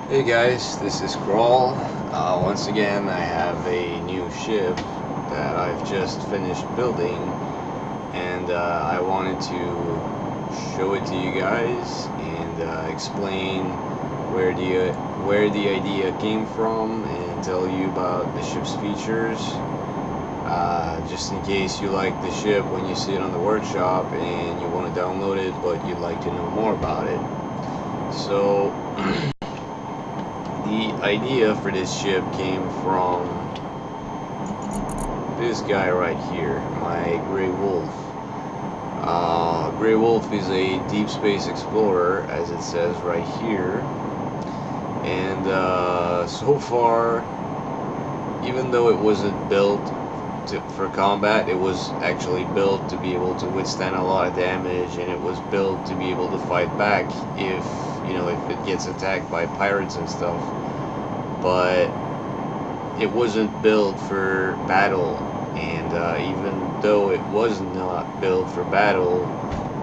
Hey guys, this is Crawl. Once again, I have a new ship that I've just finished building, and I wanted to show it to you guys and explain where the idea came from and tell you about the ship's features. Just in case you like the ship when you see it on the workshop and you want to download it, but you'd like to know more about it. So. The idea for this ship came from this guy right here, my Grey Wolf. Grey Wolf is a deep space explorer, as it says right here. And so far, even though it wasn't built for combat, it was actually built to be able to withstand a lot of damage, and it was built to be able to fight back if if it gets attacked by pirates and stuff. But it wasn't built for battle, and even though it was not built for battle,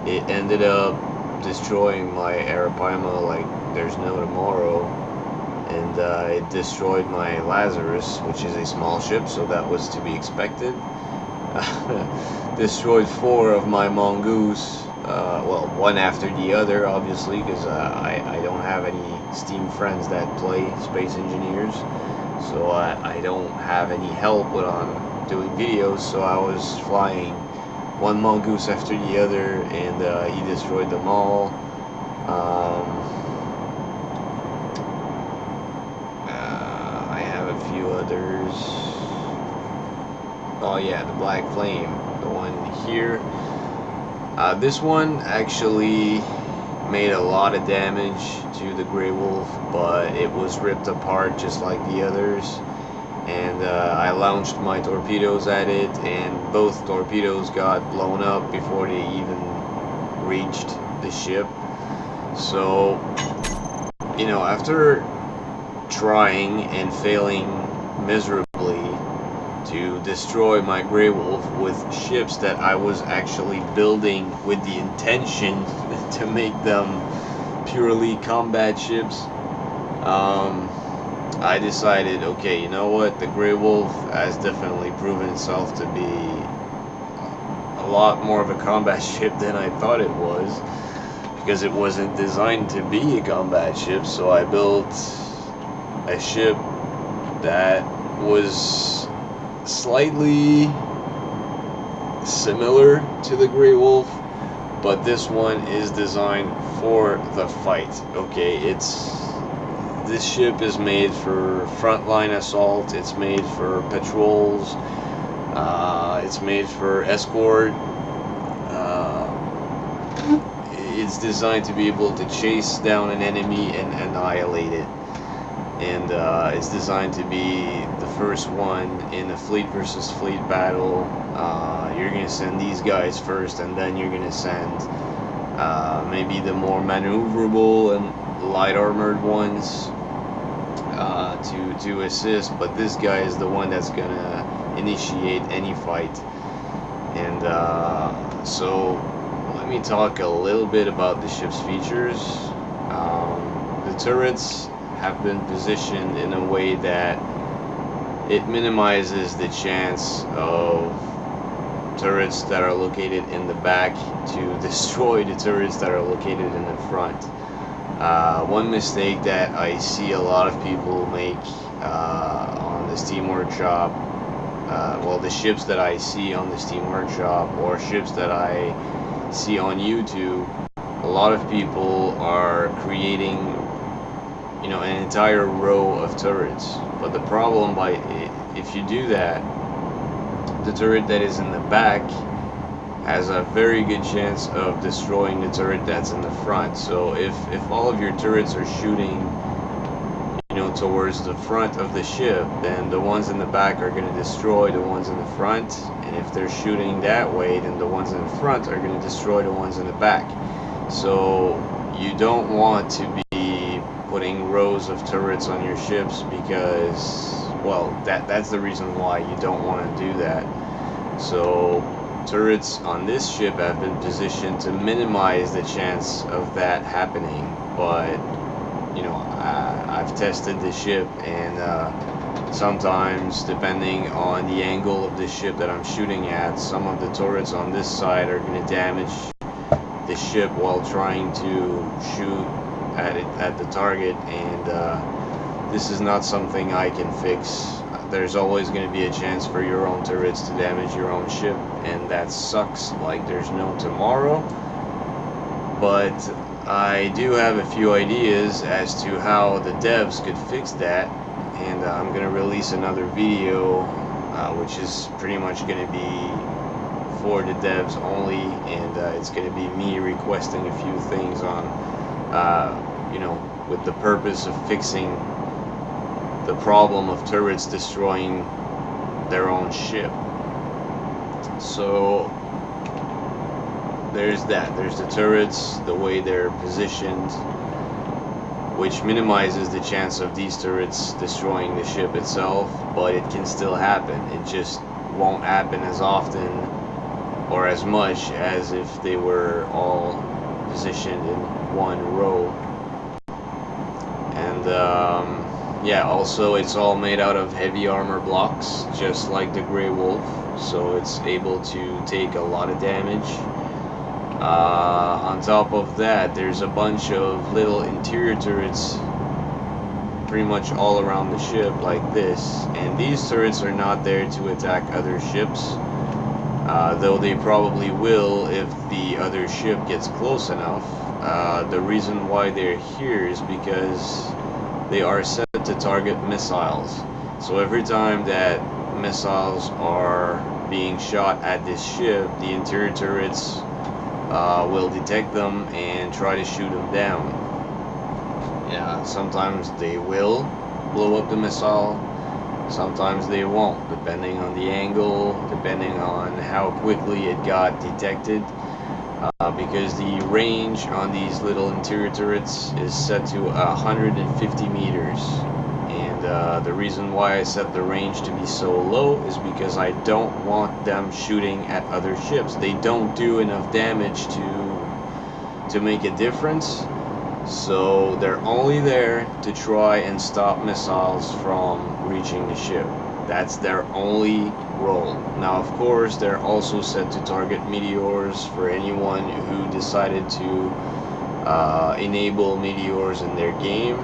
it ended up destroying my Arapaima like there's no tomorrow, and it destroyed my Lazarus, which is a small ship, so that was to be expected. Destroyed 4 of my Mongoose, well, one after the other, obviously, because I don't have any Steam friends that play Space Engineers, so I don't have any help when I'm doing videos, so I was flying one Mongoose after the other, and he destroyed them all. I have a few others. Oh yeah, the Black Flame, the one here. This one actually made a lot of damage to the Grey Wolf, but it was ripped apart just like the others. And I launched my torpedoes at it, and both torpedoes got blown up before they even reached the ship. So, after trying and failing miserably to destroy my Grey Wolf with ships that I was actually building with the intention to make them purely combat ships, I decided, okay, you know what, the Grey Wolf has definitely proven itself to be a lot more of a combat ship than I thought it was, because it wasn't designed to be a combat ship. So I built a ship that was slightly similar to the Grey Wolf, but this one is designed for the fight. Okay, this ship is made for frontline assault, it's made for patrols, it's made for escort, it's designed to be able to chase down an enemy and annihilate it. And it's designed to be the first one in a fleet versus fleet battle. You're going to send these guys first, and then you're going to send maybe the more maneuverable and light armored ones to assist, but this guy is the one that's going to initiate any fight. And so let me talk a little bit about the ship's features. The turrets have been positioned in a way that it minimizes the chance of turrets that are located in the back to destroy the turrets that are located in the front. One mistake that I see a lot of people make on the Steam Workshop, well, the ships that I see on the Steam Workshop or ships that I see on YouTube, a lot of people are creating an entire row of turrets. But the problem if you do that, the turret that is in the back has a very good chance of destroying the turret that's in the front. So if all of your turrets are shooting towards the front of the ship, then the ones in the back are going to destroy the ones in the front, and if they're shooting that way, then the ones in the front are going to destroy the ones in the back. So you don't want to be putting rows of turrets on your ships, because, well, that's the reason why you don't want to do that. So turrets on this ship have been positioned to minimize the chance of that happening, but you know, I've tested the ship, and sometimes, depending on the angle of the ship that I'm shooting at, some of the turrets on this side are going to damage the ship while trying to shoot at the target, and this is not something I can fix. There's always going to be a chance for your own turrets to damage your own ship, and that sucks like there's no tomorrow. But I do have a few ideas as to how the devs could fix that, and I'm going to release another video which is pretty much going to be for the devs only, and it's going to be me requesting a few things on you know, with the purpose of fixing the problem of turrets destroying their own ship. So there's that. There's the turrets, the way they're positioned, which minimizes the chance of these turrets destroying the ship itself, but it can still happen. It just won't happen as often or as much as if they were all positioned in one row. And yeah, also it's all made out of heavy armor blocks, just like the Grey Wolf, so it's able to take a lot of damage. On top of that, there's a bunch of little interior turrets pretty much all around the ship like this, and these turrets are not there to attack other ships, though they probably will if the other ship gets close enough. The reason why they're here is because they are set to target missiles. So every time that missiles are being shot at this ship, the interior turrets will detect them and try to shoot them down. Yeah, sometimes they will blow up the missile, sometimes they won't, depending on the angle, depending on how quickly it got detected. Because the range on these little interior turrets is set to 150 meters, and the reason why I set the range to be so low is because I don't want them shooting at other ships. They don't do enough damage to make a difference, so they're only there to try and stop missiles from reaching the ship. That's their only role. Now, of course, they're also set to target meteors for anyone who decided to enable meteors in their game.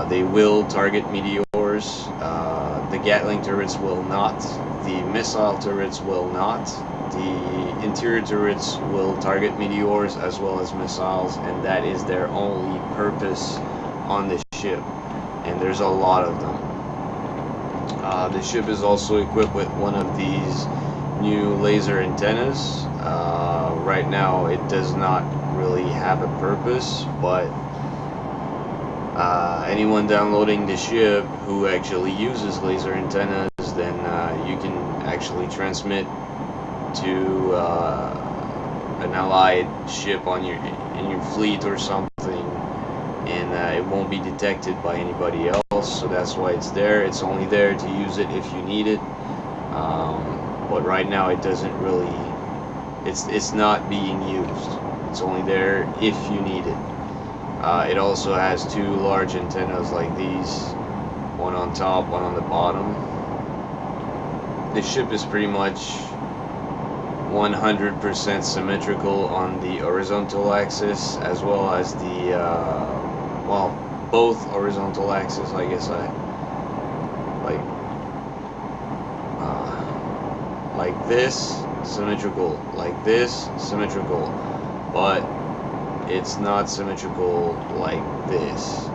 They will target meteors. The gatling turrets will not. The missile turrets will not. The interior turrets will target meteors as well as missiles, and that is their only purpose on the ship. And there's a lot of them. The ship is also equipped with one of these new laser antennas. Right now it does not really have a purpose, but anyone downloading the ship who actually uses laser antennas, then you can actually transmit to an allied ship on in your fleet or something, and it won't be detected by anybody else. So that's why it's there. It's only there to use it if you need it, but right now it doesn't really, it's not being used. It's only there if you need it. It also has two large antennas like these, one on top, one on the bottom. The ship is pretty much 100% symmetrical on the horizontal axis, as well as the well, both horizontal axes, I guess. Like this, symmetrical, like this, symmetrical, but it's not symmetrical like this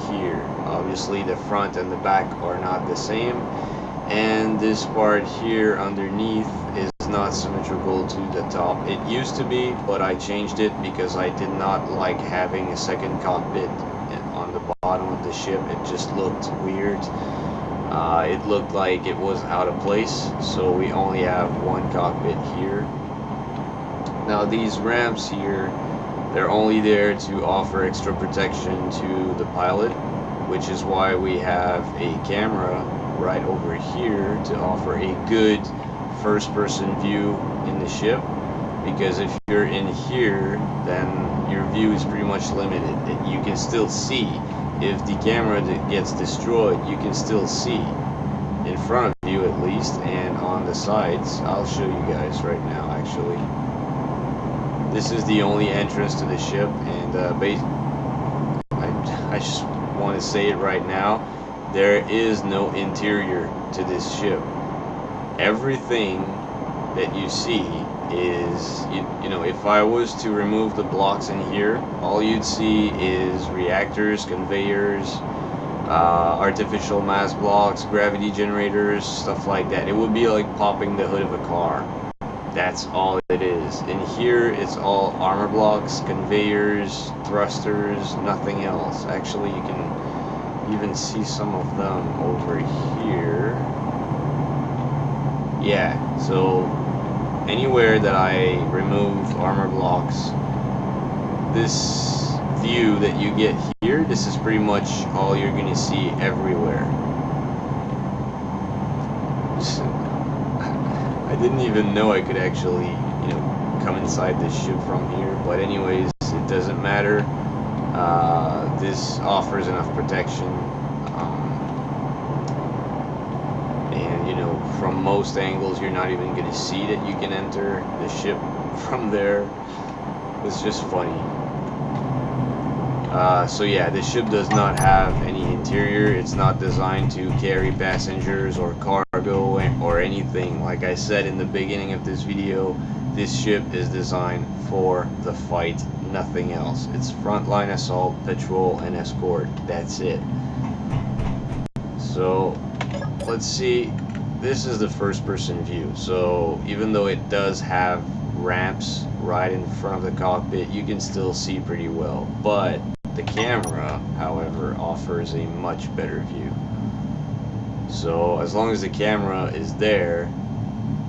here. Obviously the front and the back are not the same, and this part here underneath is not symmetrical to the top. It used to be, but I changed it because I did not like having a second cockpit on the bottom of the ship. It just looked weird. It looked like it was out of place, so we only have one cockpit here. Now these ramps here, they're only there to offer extra protection to the pilot, which is why we have a camera right over here to offer a good first-person view in the ship, because if you're in here, then your view is pretty much limited. You can still see, if the camera gets destroyed, you can still see in front of you at least, and on the sides. I'll show you guys right now. Actually, this is the only entrance to the ship, and I just want to say it right now, there is no interior to this ship. Everything that you see is, you know, if I was to remove the blocks in here, all you'd see is reactors, conveyors, artificial mass blocks, gravity generators, stuff like that. It would be like popping the hood of a car. That's all it is. In here, it's all armor blocks, conveyors, thrusters, nothing else. Actually, you can even see some of them over here. Yeah, so anywhere that I remove armor blocks, this view that you get here, this is pretty much all you're gonna see everywhere. I didn't even know I could actually, you know, come inside this ship from here, but anyways, it doesn't matter. This offers enough protection, and you know, from most angles you're not even gonna see that you can enter the ship from there. It's just funny. So yeah, this ship does not have any interior. It's not designed to carry passengers or cargo or anything. Like I said in the beginning of this video, this ship is designed for the fight, nothing else. It's frontline assault, patrol, and escort. That's it. So let's see. This is the first person view. So even though it does have ramps right in front of the cockpit, you can still see pretty well. But the camera, however, offers a much better view. So as long as the camera is there,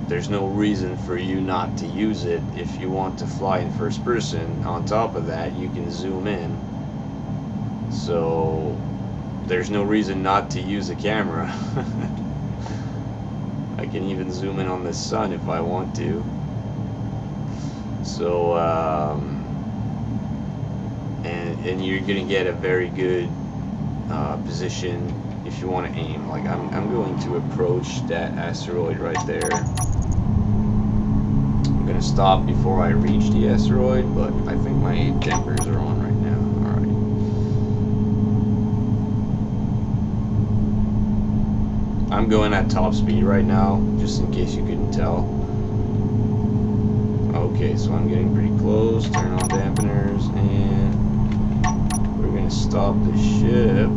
there's no reason for you not to use it. If you want to fly in first person, on top of that, you can zoom in. So there's no reason not to use a camera. I can even zoom in on the sun if I want to. So and you're gonna get a very good position if you want to aim. Like I'm going to approach that asteroid right there. I'm gonna stop before I reach the asteroid, but I think my dampers are on right now. Alright. I'm going at top speed right now, just in case you couldn't tell. Okay, so I'm getting pretty close. Turn on dampeners, and we're gonna stop the ship.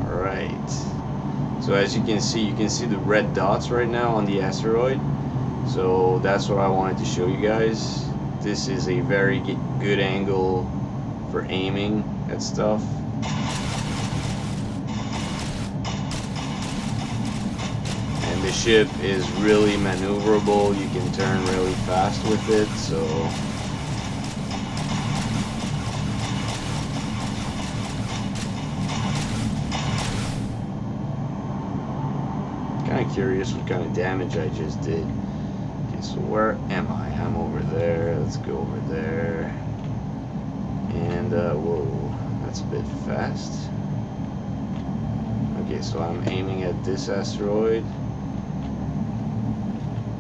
Alright. So as you can see the red dots right now on the asteroid. So that's what I wanted to show you guys. This is a very good angle for aiming at stuff. And the ship is really maneuverable. You can turn really fast with it, so kind of curious what kind of damage I just did. Okay, so where am I? I'm over there. Let's go over there. And whoa, that's a bit fast. Okay, so I'm aiming at this asteroid.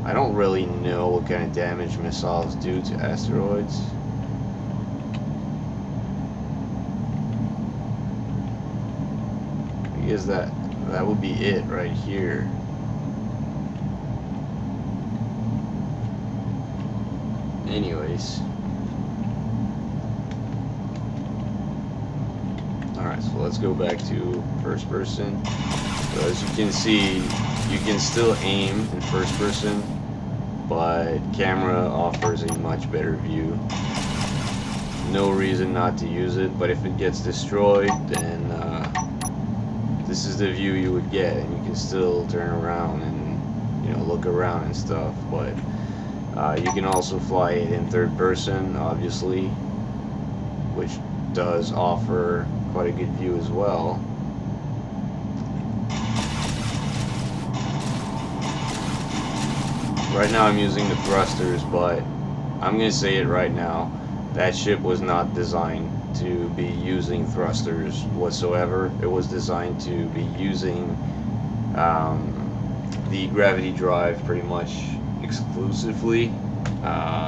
I don't really know what kind of damage missiles do to asteroids. I guess that would be it right here. Anyways. Alright, so let's go back to first person. So as you can see, you can still aim in first person, but camera offers a much better view. No reason not to use it, but if it gets destroyed, then this is the view you would get, and you can still turn around and, you know, look around and stuff. But you can also fly it in third person, obviously, which does offer quite a good view as well. Right now I'm using the thrusters, but I'm gonna say it right now that ship was not designed to be using thrusters whatsoever. It was designed to be using the gravity drive pretty much exclusively.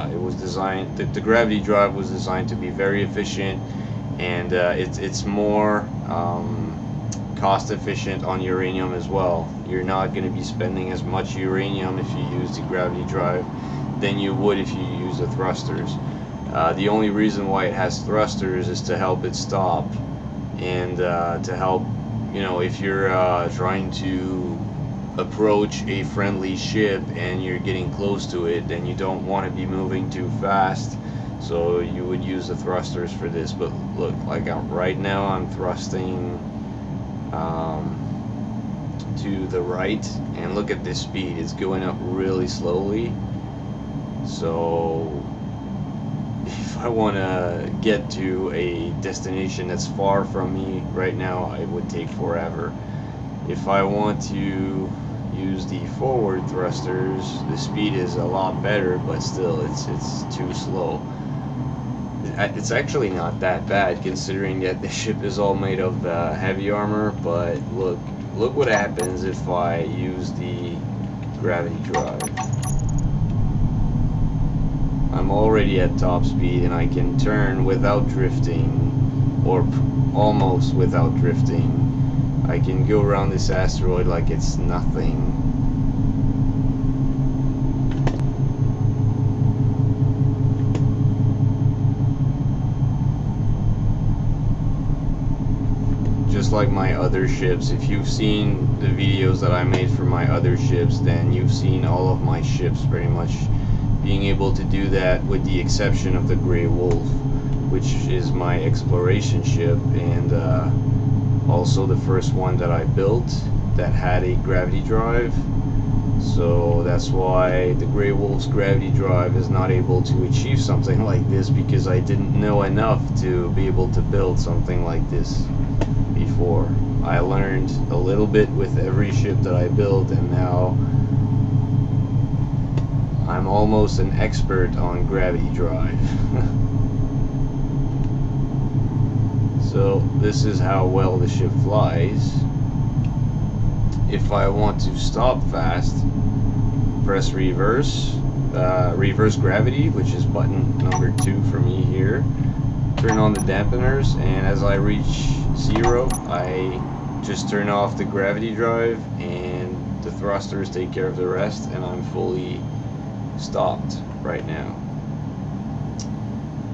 It was designed, the gravity drive was designed to be very efficient, and it's more cost efficient on uranium as well. You're not going to be spending as much uranium if you use the gravity drive than you would if you use the thrusters. The only reason why it has thrusters is to help it stop, and to help, you know, if you're trying to approach a friendly ship and you're getting close to it, then you don't want to be moving too fast, so you would use the thrusters for this. But look, like right now I'm thrusting to the right, and look at this speed, it's going up really slowly. So if I want to get to a destination that's far from me right now, it would take forever. If I want to use the forward thrusters, the speed is a lot better, but still it's too slow. It's actually not that bad considering that the ship is all made of heavy armor, but look what happens if I use the gravity drive. I'm already at top speed, and I can turn without drifting, or almost without drifting. I can go around this asteroid like it's nothing. Just like my other ships, if you've seen the videos that I made for my other ships, then you've seen all of my ships pretty much being able to do that, with the exception of the Grey Wolf, which is my exploration ship, and also the first one that I built that had a gravity drive. So that's why the Grey Wolf's gravity drive is not able to achieve something like this, because I didn't know enough to be able to build something like this before. I learned a little bit with every ship that I built, and now I'm almost an expert on gravity drive. So this is how well the ship flies. If I want to stop fast, press reverse, reverse gravity, which is button number 2 for me here. Turn on the dampeners, and as I reach 0, I just turn off the gravity drive, and the thrusters take care of the rest, and I'm fully stopped right now.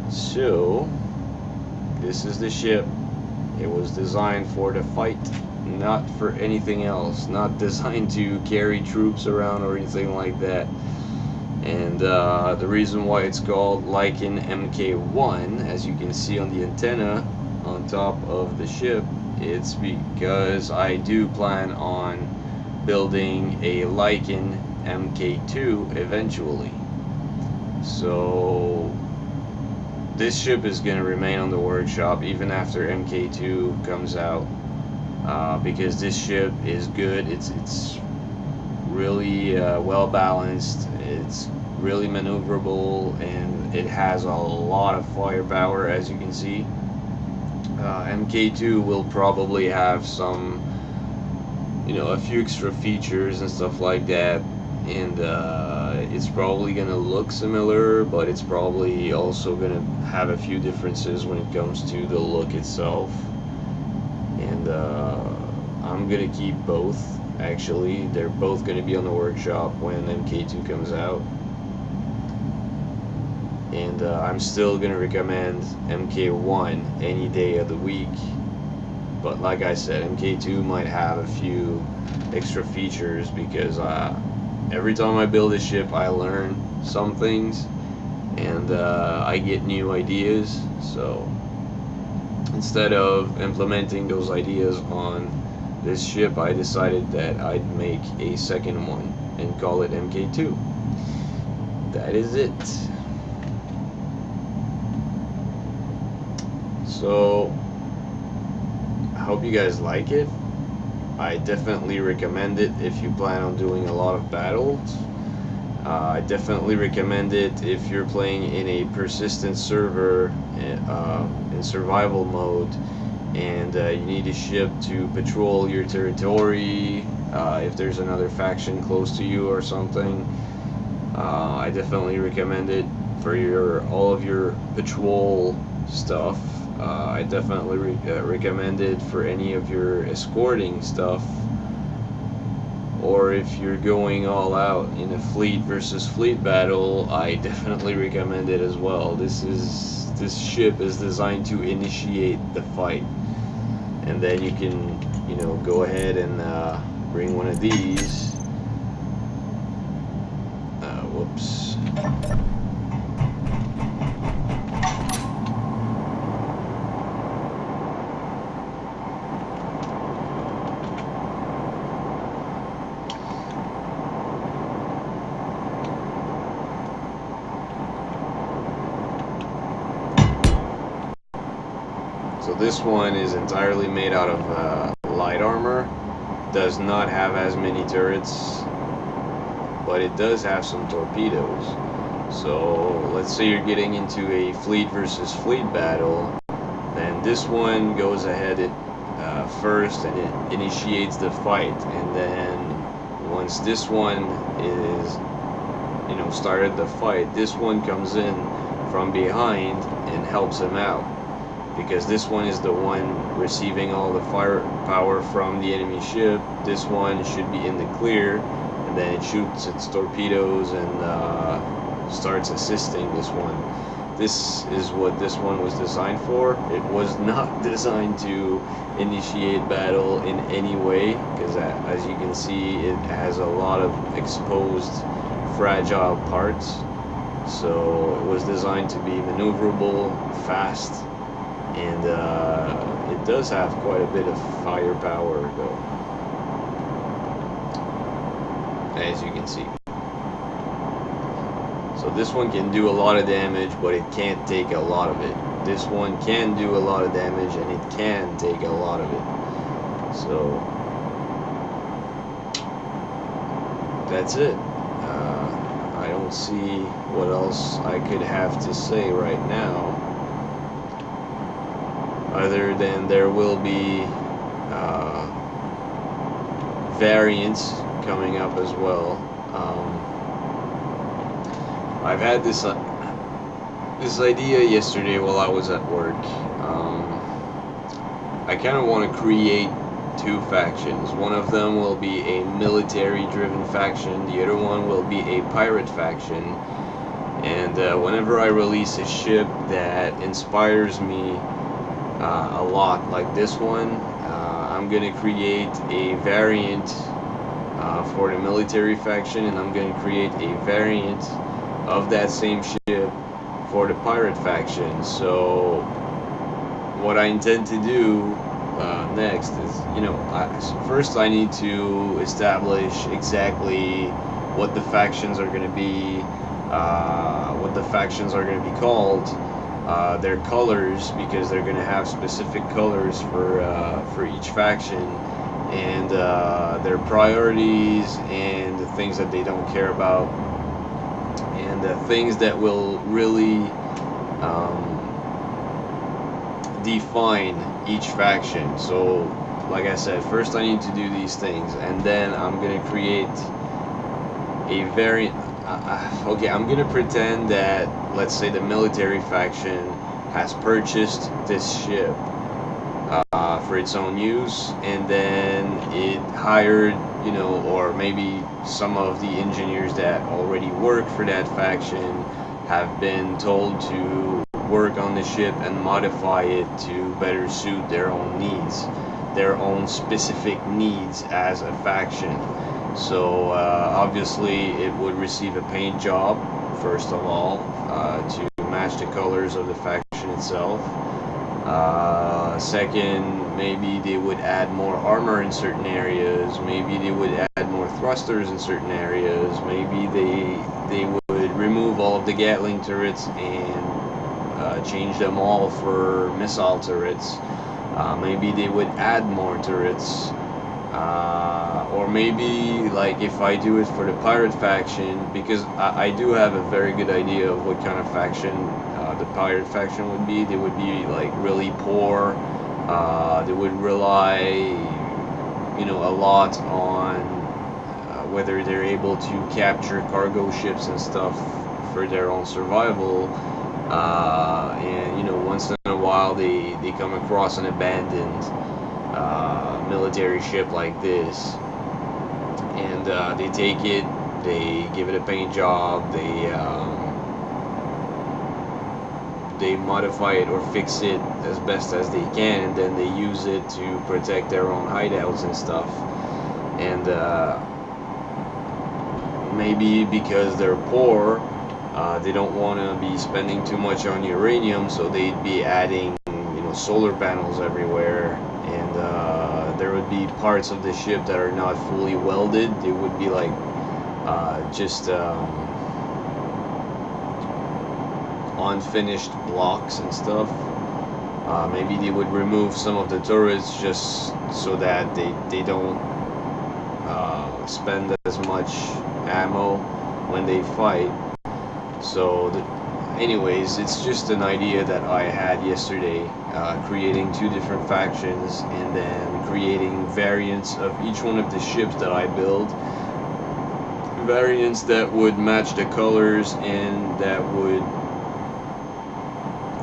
So this is the ship. It was designed for the fight, not for anything else. Not designed to carry troops around or anything like that. And the reason why it's called Lycan MK1, as you can see on the antenna on top of the ship, it's because I do plan on building a Lycan MK2 eventually. So this ship is going to remain on the workshop even after MK2 comes out, because this ship is good. It's really well balanced, it's really maneuverable, and it has a lot of firepower, as you can see. MK2 will probably have some, you know, a few extra features and stuff like that, and it's probably gonna look similar, but it's probably also gonna have a few differences when it comes to the look itself. And I'm gonna keep both. Actually, they're both gonna be on the workshop when MK2 comes out, and I'm still gonna recommend MK1 any day of the week. But like I said, MK2 might have a few extra features, because every time I build a ship, I learn some things, and I get new ideas. So instead of implementing those ideas on this ship, I decided that I'd make a second one and call it MK2. That is it. So I hope you guys like it. I definitely recommend it if you plan on doing a lot of battles. I definitely recommend it if you're playing in a persistent server in survival mode, and you need a ship to patrol your territory if there's another faction close to you or something. I definitely recommend it for all of your patrol stuff. I definitely recommend it for any of your escorting stuff, or if you're going all out in a fleet versus fleet battle. I definitely recommend it as well. This ship is designed to initiate the fight, and then you can, you know, go ahead and bring one of these. Whoops. So this one is entirely made out of light armor. Does not have as many turrets, but it does have some torpedoes. So let's say you're getting into a fleet versus fleet battle, then this one goes ahead first and it initiates the fight, and then once this one is, you know, started the fight, this one comes in from behind and helps him out, because this one is the one receiving all the firepower from the enemy ship. This one should be in the clear, and then it shoots its torpedoes and starts assisting this one. This is what this one was designed for. It was not designed to initiate battle in any way, because as you can see, it has a lot of exposed fragile parts. So it was designed to be maneuverable, fast, and it does have quite a bit of firepower though, as you can see. So this one can do a lot of damage, but it can't take a lot of it. This one can do a lot of damage, and it can take a lot of it. So that's it. I don't see what else I could have to say right now, other than there will be variants coming up as well. I've had this idea yesterday while I was at work. I kind of want to create two factions. One of them will be a military-driven faction. The other one will be a pirate faction. And whenever I release a ship that inspires me a lot, like this one, I'm going to create a variant for the military faction, and I'm going to create a variant of that same ship for the pirate faction. So what I intend to do next is, you know, first I need to establish exactly what the factions are going to be, what the factions are going to be called, their colors, because they're going to have specific colors for each faction, and their priorities and the things that they don't care about, and the things that will really define each faction. So like I said, first I need to do these things, and then I'm going to create a variant. Okay, I'm going to pretend that, let's say, the military faction has purchased this ship for its own use, and then it hired, you know, or maybe some of the engineers that already work for that faction have been told to work on the ship and modify it to better suit their own needs, their own specific needs as a faction. So obviously it would receive a paint job, first of all, to match the colors of the faction itself. Second, maybe they would add more armor in certain areas. Maybe they would add more thrusters in certain areas. Maybe they would remove all of the gatling turrets and change them all for missile turrets. Maybe they would add more turrets. Or maybe like if I do it for the pirate faction, because I do have a very good idea of what kind of faction the pirate faction would be. They would be like really poor. They would rely, a lot on whether they're able to capture cargo ships and stuff for their own survival. And once in a while they come across an abandoned military ship like this, and they take it, they give it a paint job, they modify it or fix it as best as they can, and then they use it to protect their own hideouts and stuff. And maybe because they're poor, they don't want to be spending too much on uranium, so they'd be adding, solar panels everywhere, and there would be parts of the ship that are not fully welded. They would be like just unfinished blocks and stuff. Maybe they would remove some of the turrets just so that they don't spend as much ammo when they fight. So anyways, it's just an idea that I had yesterday, creating two different factions and then creating variants of each one of the ships that I build. Variants that would match the colors and that would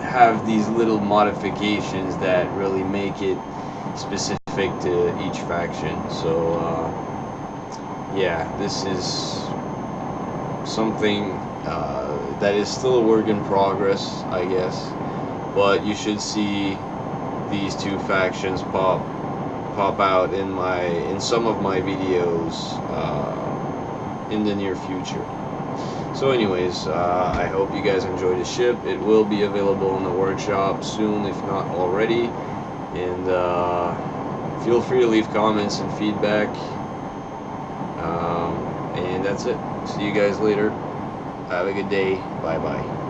have these little modifications that really make it specific to each faction. So yeah, this is something that is still a work in progress, I guess, but you should see these two factions pop out in some of my videos in the near future. So anyways, I hope you guys enjoy the ship. It will be available in the workshop soon, if not already, and feel free to leave comments and feedback, and that's it. See you guys later. Have a good day. Bye bye.